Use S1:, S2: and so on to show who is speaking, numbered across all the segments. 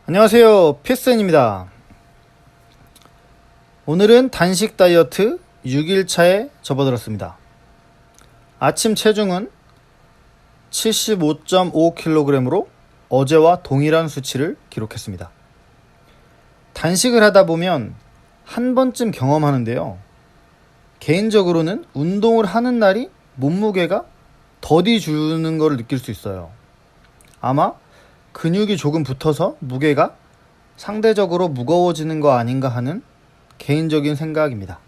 S1: 안녕하세요, 필슨입니다. 오늘은 단식 다이어트 6일차에 접어들었습니다. 아침 체중은 75.5kg으로 어제와 동일한 수치를 기록했습니다. 단식을 하다 보면 한 번쯤 경험하는데요. 개인적으로는 운동을 하는 날이 몸무게가 더디 주는 걸 느낄 수 있어요. 아마 근육이 조금 붙어서 무게가 상대적으로 무거워지는 거 아닌가 하는 개인적인 생각입니다.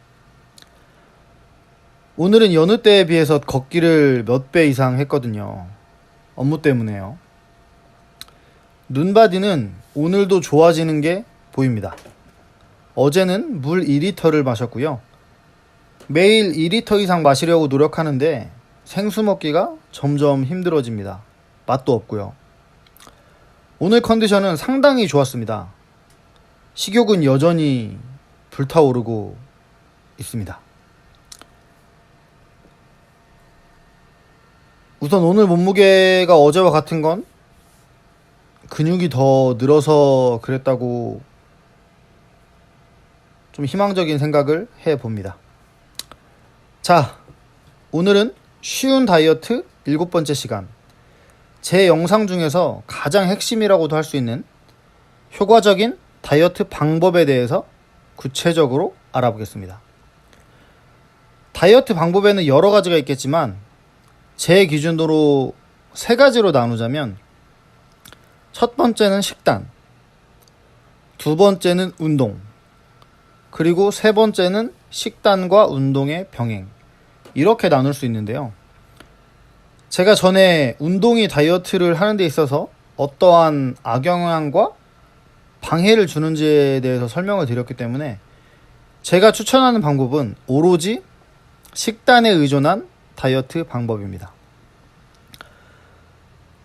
S1: 오늘은 여느 때에 비해서 걷기를 몇 배 이상 했거든요. 업무 때문에요. 눈바디는 오늘도 좋아지는 게 보입니다. 어제는 물 2리터를 마셨고요. 매일 2리터 이상 마시려고 노력하는데 생수 먹기가 점점 힘들어집니다. 맛도 없고요. 오늘 컨디션은 상당히 좋았습니다. 식욕은 여전히 불타오르고 있습니다. 우선 오늘 몸무게가 어제와 같은 건 근육이 더 늘어서 그랬다고 좀 희망적인 생각을 해봅니다. 자, 오늘은 쉬운 다이어트 7번째 시간. 제 영상 중에서 가장 핵심이라고도 할 수 있는 효과적인 다이어트 방법에 대해서 구체적으로 알아보겠습니다. 다이어트 방법에는 여러 가지가 있겠지만 제 기준으로 3가지로 나누자면 첫 번째는 식단, 두 번째는 운동, 그리고 세 번째는 식단과 운동의 병행, 이렇게 나눌 수 있는데요. 제가 전에 운동이 다이어트를 하는 데 있어서 어떠한 악영향과 방해를 주는지에 대해서 설명을 드렸기 때문에 제가 추천하는 방법은 오로지 식단에 의존한 다이어트 방법입니다.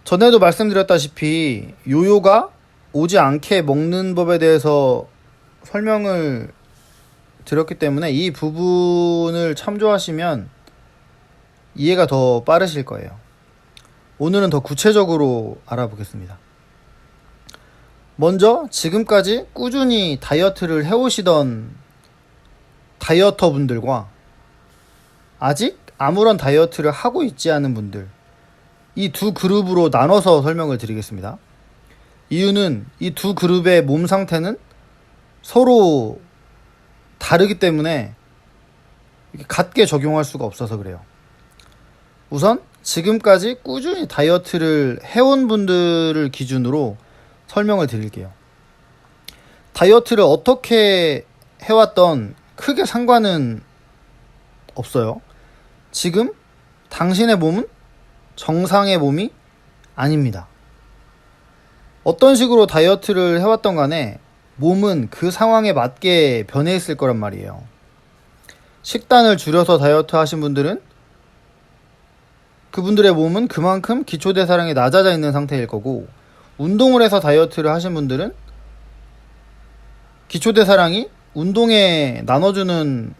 S1: 전에도 말씀드렸다시피 요요가 오지 않게 먹는 법에 대해서 설명을 드렸기 때문에 이 부분을 참조하시면 이해가 더 빠르실 거예요. 오늘은 더 구체적으로 알아보겠습니다. 먼저 지금까지 꾸준히 다이어트를 해오시던 다이어터 분들과 아직 아무런 다이어트를 하고 있지 않은 분들, 이 두 그룹으로 나눠서 설명을 드리겠습니다. 이유는 이 두 그룹의 몸 상태는 서로 다르기 때문에 같게 적용할 수가 없어서 그래요. 우선 지금까지 꾸준히 다이어트를 해온 분들을 기준으로 설명을 드릴게요. 다이어트를 어떻게 해왔던 크게 상관은 없어요. 지금 당신의 몸은 정상의 몸이 아닙니다. 어떤 식으로 다이어트를 해왔던 간에 몸은 그 상황에 맞게 변해 있을 거란 말이에요. 식단을 줄여서 다이어트 하신 분들은 그분들의 몸은 그만큼 기초대사량이 낮아져 있는 상태일 거고, 운동을 해서 다이어트를 하신 분들은 기초대사량이 운동에 나눠주는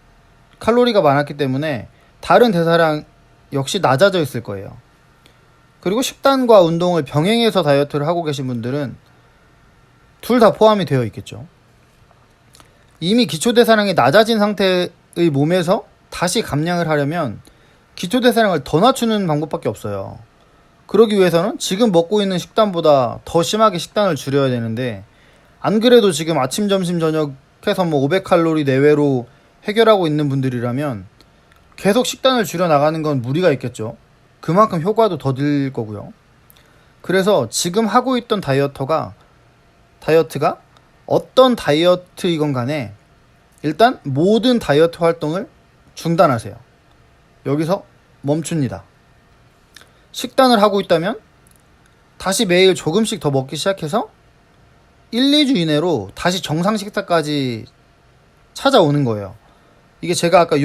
S1: 칼로리가 많았기 때문에 다른 대사량 역시 낮아져 있을 거예요. 그리고 식단과 운동을 병행해서 다이어트를 하고 계신 분들은 둘 다 포함이 되어 있겠죠. 이미 기초대사량이 낮아진 상태의 몸에서 다시 감량을 하려면 기초대사량을 더 낮추는 방법밖에 없어요. 그러기 위해서는 지금 먹고 있는 식단보다 더 심하게 식단을 줄여야 되는데, 안 그래도 지금 아침, 점심, 저녁 해서 500칼로리 내외로 해결하고 있는 분들이라면 계속 식단을 줄여 나가는 건 무리가 있겠죠. 그만큼 효과도 더 들 거고요. 그래서 지금 하고 있던 다이어트가 어떤 다이어트이건 간에 일단 모든 다이어트 활동을 중단하세요. 여기서 멈춥니다. 식단을 하고 있다면 다시 매일 조금씩 더 먹기 시작해서 1, 2주 이내로 다시 정상 식사까지 찾아오는 거예요. 이게 제가 아까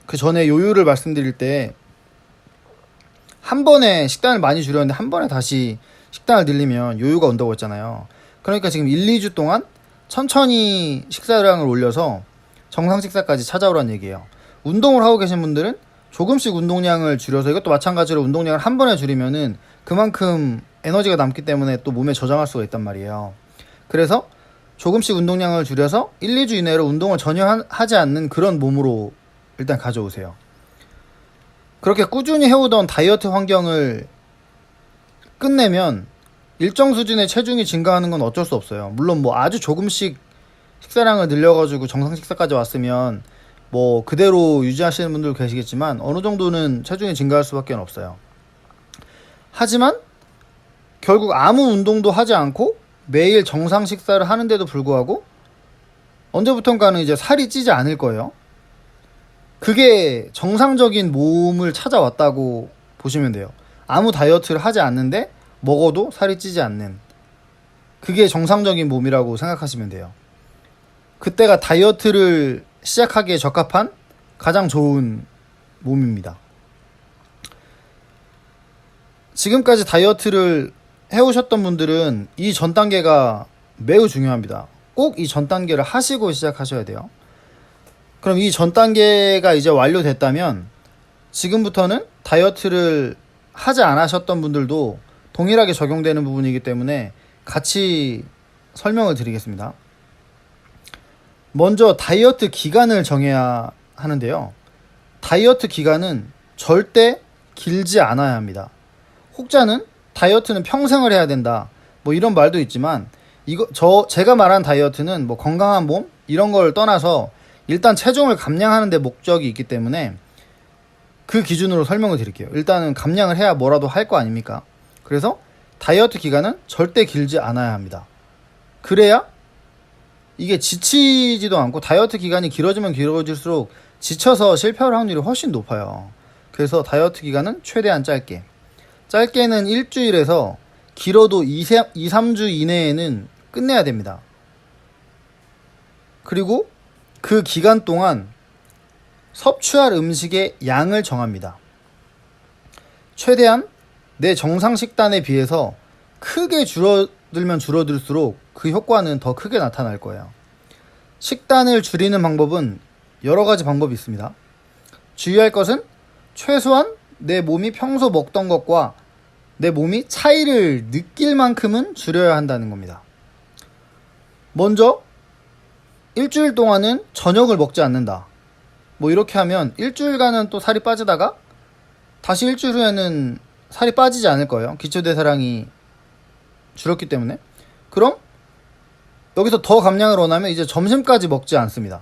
S1: 그 전에 요요를 말씀드릴 때 한 번에 식단을 많이 줄였는데 한 번에 다시 식단을 늘리면 요요가 온다고 했잖아요. 그러니까 지금 1, 2주 동안 천천히 식사량을 올려서 정상 식사까지 찾아오라는 얘기예요. 운동을 하고 계신 분들은 조금씩 운동량을 줄여서, 이것도 마찬가지로 운동량을 한 번에 줄이면은 그만큼 에너지가 남기 때문에 또 몸에 저장할 수가 있단 말이에요. 그래서 조금씩 운동량을 줄여서 1, 2주 이내로 운동을 전혀 하지 않는 그런 몸으로 일단 가져오세요. 그렇게 꾸준히 해오던 다이어트 환경을 끝내면 일정 수준의 체중이 증가하는 건 어쩔 수 없어요. 물론 뭐 아주 조금씩 식사량을 늘려가지고 정상 식사까지 왔으면 뭐 그대로 유지하시는 분들 계시겠지만 어느 정도는 체중이 증가할 수밖에 없어요. 하지만 결국 아무 운동도 하지 않고 매일 정상 식사를 하는데도 불구하고 언제부턴가는 이제 살이 찌지 않을 거예요. 그게 정상적인 몸을 찾아왔다고 보시면 돼요. 아무 다이어트를 하지 않는데 먹어도 살이 찌지 않는, 그게 정상적인 몸이라고 생각하시면 돼요. 그때가 다이어트를 시작하기에 적합한 가장 좋은 몸입니다. 지금까지 다이어트를 해오셨던 분들은 이 전 단계가 매우 중요합니다. 꼭 이 전 단계를 하시고 시작하셔야 돼요. 그럼 이 전 단계가 이제 완료됐다면 지금부터는 다이어트를 하지 않으셨던 분들도 동일하게 적용되는 부분이기 때문에 같이 설명을 드리겠습니다. 먼저 다이어트 기간을 정해야 하는데요. 다이어트 기간은 절대 길지 않아야 합니다. 혹자는 다이어트는 평생을 해야 된다, 뭐 이런 말도 있지만 제가 말한 다이어트는 뭐 건강한 몸 이런 걸 떠나서 일단 체중을 감량하는 데 목적이 있기 때문에 그 기준으로 설명을 드릴게요. 일단은 감량을 해야 뭐라도 할 거 아닙니까? 그래서 다이어트 기간은 절대 길지 않아야 합니다. 그래야 이게 지치지도 않고, 다이어트 기간이 길어지면 길어질수록 지쳐서 실패할 확률이 훨씬 높아요. 그래서 다이어트 기간은 최대한 짧게는 일주일에서 길어도 2, 3주 이내에는 끝내야 됩니다. 그리고 그 기간 동안 섭취할 음식의 양을 정합니다. 최대한 내 정상 식단에 비해서 크게 줄어들면 줄어들수록 그 효과는 더 크게 나타날 거예요. 식단을 줄이는 방법은 여러 가지 방법이 있습니다. 주의할 것은 최소한 내 몸이 평소 먹던 것과 내 몸이 차이를 느낄 만큼은 줄여야 한다는 겁니다. 먼저 일주일 동안은 저녁을 먹지 않는다. 뭐 이렇게 하면 일주일간은 또 살이 빠지다가 다시 일주일 후에는 살이 빠지지 않을 거예요. 기초대사량이 줄었기 때문에. 그럼 여기서 더 감량을 원하면 이제 점심까지 먹지 않습니다.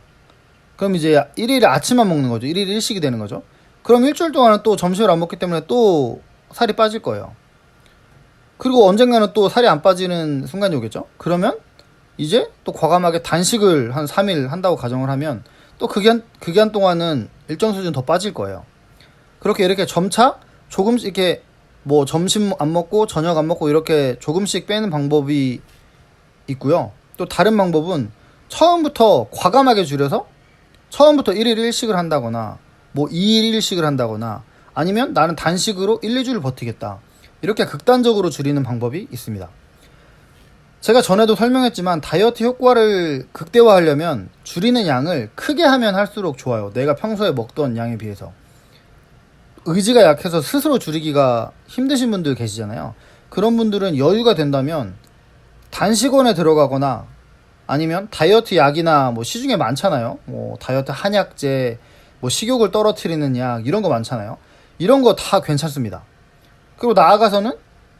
S1: 그럼 이제 1일에 아침만 먹는 거죠. 1일 1식이 되는 거죠. 그럼 일주일 동안은 또 점심을 안 먹기 때문에 또 살이 빠질 거예요. 그리고 언젠가는 또 살이 안 빠지는 순간이 오겠죠. 그러면 이제 또 과감하게 단식을 한 3일 한다고 가정을 하면 또 그 기간 동안은 일정 수준 더 빠질 거예요. 그렇게 이렇게 점차 조금씩 이렇게 뭐 점심 안 먹고 저녁 안 먹고 이렇게 조금씩 빼는 방법이 있고요. 또 다른 방법은 처음부터 과감하게 줄여서 처음부터 1일 1식을 한다거나 뭐 2일 1식을 한다거나 아니면 나는 단식으로 1, 2주를 버티겠다, 이렇게 극단적으로 줄이는 방법이 있습니다. 제가 전에도 설명했지만 다이어트 효과를 극대화하려면 줄이는 양을 크게 하면 할수록 좋아요. 내가 평소에 먹던 양에 비해서. 의지가 약해서 스스로 줄이기가 힘드신 분들 계시잖아요. 그런 분들은 여유가 된다면 단식원에 들어가거나 아니면 다이어트 약이나 뭐 시중에 많잖아요. 뭐 다이어트 한약제, 뭐 식욕을 떨어뜨리는 약, 이런 거 많잖아요. 이런 거 다 괜찮습니다. 그리고 나아가서는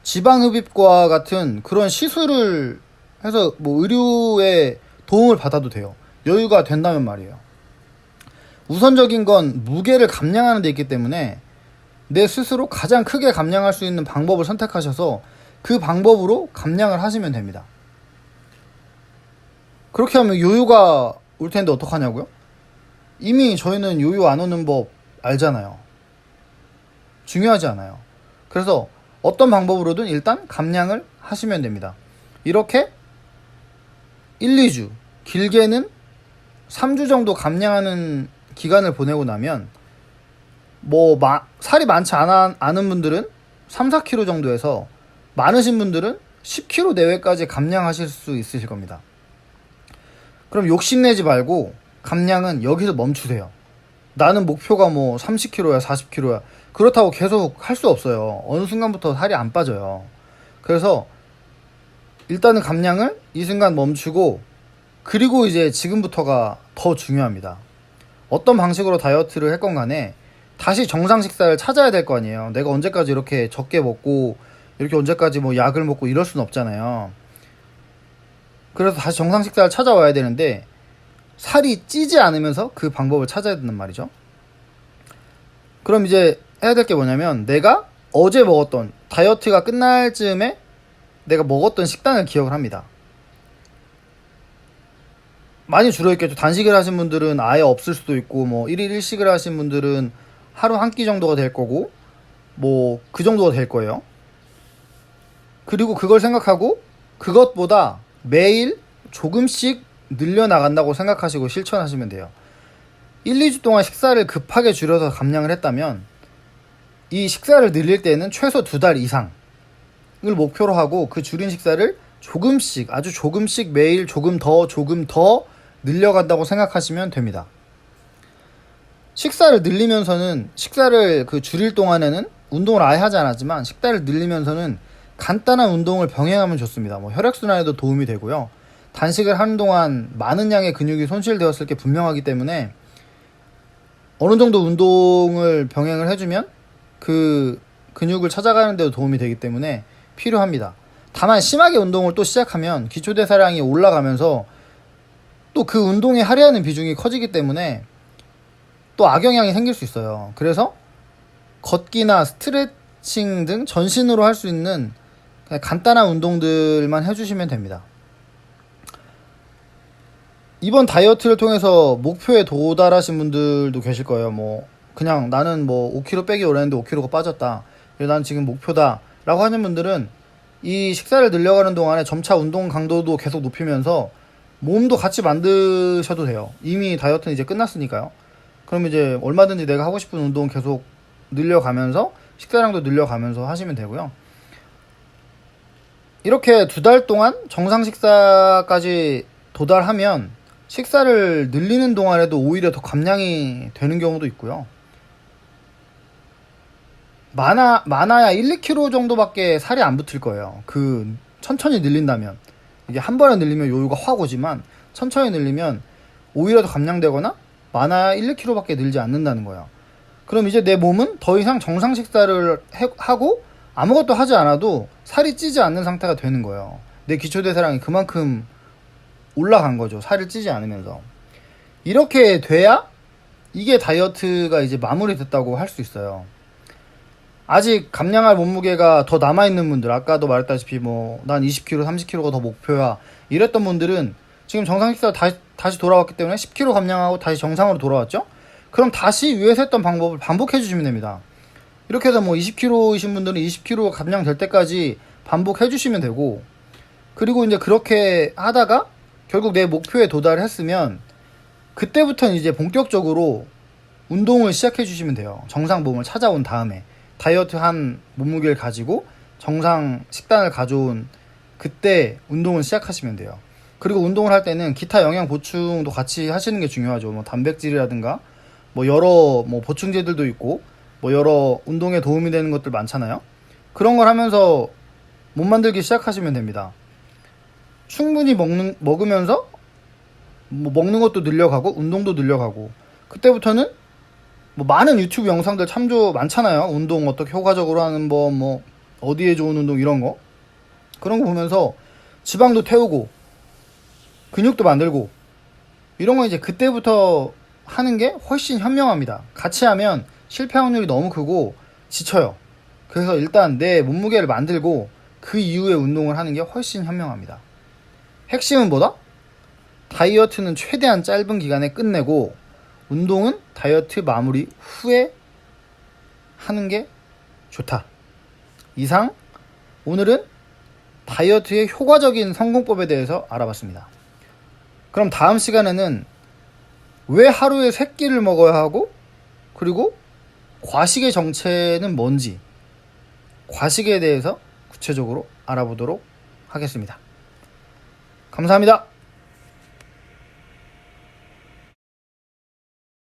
S1: 지방흡입과 같은 그런 시술을 해서 뭐 의료의 도움을 받아도 돼요. 여유가 된다면 말이에요. 우선적인 건 무게를 감량하는 데 있기 때문에 내 스스로 가장 크게 감량할 수 있는 방법을 선택하셔서 그 방법으로 감량을 하시면 됩니다. 그렇게 하면 요요가 올 텐데 어떡하냐고요? 이미 저희는 요요 안 오는 법 알잖아요. 중요하지 않아요. 그래서 어떤 방법으로든 일단 감량을 하시면 됩니다. 이렇게 1, 2주, 길게는 3주 정도 감량하는 기간을 보내고 나면 뭐 살이 많지 않은 분들은 3, 4kg 정도에서 많으신 분들은 10kg 내외까지 감량하실 수 있으실 겁니다. 그럼 욕심내지 말고 감량은 여기서 멈추세요. 나는 목표가 뭐 30kg야 40kg야 그렇다고 계속 할 수 없어요. 어느 순간부터 살이 안 빠져요. 그래서 일단은 감량을 이 순간 멈추고, 그리고 이제 지금부터가 더 중요합니다. 어떤 방식으로 다이어트를 했건 간에 다시 정상 식사를 찾아야 될 거 아니에요. 내가 언제까지 이렇게 적게 먹고 이렇게 언제까지 뭐 약을 먹고 이럴 수는 없잖아요. 그래서 다시 정상 식사를 찾아와야 되는데, 살이 찌지 않으면서 그 방법을 찾아야 된단 말이죠. 그럼 이제 해야 될 게 뭐냐면, 내가 어제 먹었던, 다이어트가 끝날 즈음에 내가 먹었던 식단을 기억을 합니다. 많이 줄어있겠죠. 단식을 하신 분들은 아예 없을 수도 있고, 뭐 1일 1식을 하신 분들은 하루 한 끼 정도가 될 거고, 뭐 그 정도가 될 거예요. 그리고 그걸 생각하고 그것보다 매일 조금씩 늘려나간다고 생각하시고 실천하시면 돼요. 1, 2주 동안 식사를 급하게 줄여서 감량을 했다면, 이 식사를 늘릴 때는 최소 2달 이상을 목표로 하고, 그 줄인 식사를 조금씩, 아주 조금씩 매일 조금 더 늘려간다고 생각하시면 됩니다. 식사를 늘리면서는, 식사를 그 줄일 동안에는 운동을 아예 하지 않았지만, 식사를 늘리면서는 간단한 운동을 병행하면 좋습니다. 뭐 혈액순환에도 도움이 되고요. 단식을 하는 동안 많은 양의 근육이 손실되었을 게 분명하기 때문에 어느 정도 운동을 병행을 해주면 그 근육을 찾아가는 데도 도움이 되기 때문에 필요합니다. 다만 심하게 운동을 또 시작하면 기초대사량이 올라가면서 또 그 운동에 할애하는 비중이 커지기 때문에 또 악영향이 생길 수 있어요. 그래서 걷기나 스트레칭 등 전신으로 할 수 있는 그냥 간단한 운동들만 해주시면 됩니다. 이번 다이어트를 통해서 목표에 도달하신 분들도 계실 거예요. 뭐 그냥 나는 뭐 5kg 빼기 원했는데 5kg가 빠졌다, 난 지금 목표다 라고 하는 분들은 이 식사를 늘려가는 동안에 점차 운동 강도도 계속 높이면서 몸도 같이 만드셔도 돼요. 이미 다이어트는 이제 끝났으니까요. 그럼 이제 얼마든지 내가 하고 싶은 운동 계속 늘려가면서 식사량도 늘려가면서 하시면 되고요. 이렇게 2달 동안 정상 식사까지 도달하면 식사를 늘리는 동안에도 오히려 더 감량이 되는 경우도 있고요. 많아야 1, 2kg 정도밖에 살이 안 붙을 거예요. 그 천천히 늘린다면. 이게 한 번에 늘리면 요요가 확 오지만, 천천히 늘리면 오히려 더 감량되거나 많아야 1, 2kg밖에 늘지 않는다는 거예요. 그럼 이제 내 몸은 더 이상 정상 식사를 하고 아무것도 하지 않아도 살이 찌지 않는 상태가 되는 거예요. 내 기초대사량이 그만큼 올라간 거죠. 살을 찌지 않으면서. 이렇게 돼야 이게 다이어트가 이제 마무리됐다고 할 수 있어요. 아직 감량할 몸무게가 더 남아있는 분들, 아까도 말했다시피 뭐 난 20kg, 30kg가 더 목표야 이랬던 분들은 지금 정상 식사가 다시 돌아왔기 때문에 10kg 감량하고 다시 정상으로 돌아왔죠? 그럼 다시 위에서 했던 방법을 반복해 주시면 됩니다. 이렇게 해서 뭐 20kg이신 분들은 20kg 감량될 때까지 반복해 주시면 되고, 그리고 이제 그렇게 하다가 결국 내 목표에 도달했으면 그때부터는 이제 본격적으로 운동을 시작해 주시면 돼요. 정상 몸을 찾아온 다음에 다이어트 한 몸무게를 가지고 정상 식단을 가져온 그때 운동을 시작하시면 돼요. 그리고 운동을 할 때는 기타 영양 보충도 같이 하시는 게 중요하죠. 뭐 단백질이라든가 뭐 여러 뭐 보충제들도 있고 뭐 여러 운동에 도움이 되는 것들 많잖아요. 그런 걸 하면서 몸 만들기 시작하시면 됩니다. 충분히 먹으면서 뭐 먹는 것도 늘려가고 운동도 늘려가고, 그때부터는 뭐 많은 유튜브 영상들 참조 많잖아요. 운동 어떻게 효과적으로 하는 법, 뭐 어디에 좋은 운동 이런 거, 그런 거 보면서 지방도 태우고 근육도 만들고 이런 거 이제 그때부터 하는 게 훨씬 현명합니다. 같이 하면 실패 확률이 너무 크고 지쳐요. 그래서 일단 내 몸무게를 만들고 그 이후에 운동을 하는 게 훨씬 현명합니다. 핵심은 뭐다? 다이어트는 최대한 짧은 기간에 끝내고 운동은 다이어트 마무리 후에 하는 게 좋다. 이상, 오늘은 다이어트의 효과적인 성공법에 대해서 알아봤습니다. 그럼 다음 시간에는 왜 하루에 3끼를 먹어야 하고, 그리고 과식의 정체는 뭔지, 과식에 대해서 구체적으로 알아보도록 하겠습니다. 감사합니다.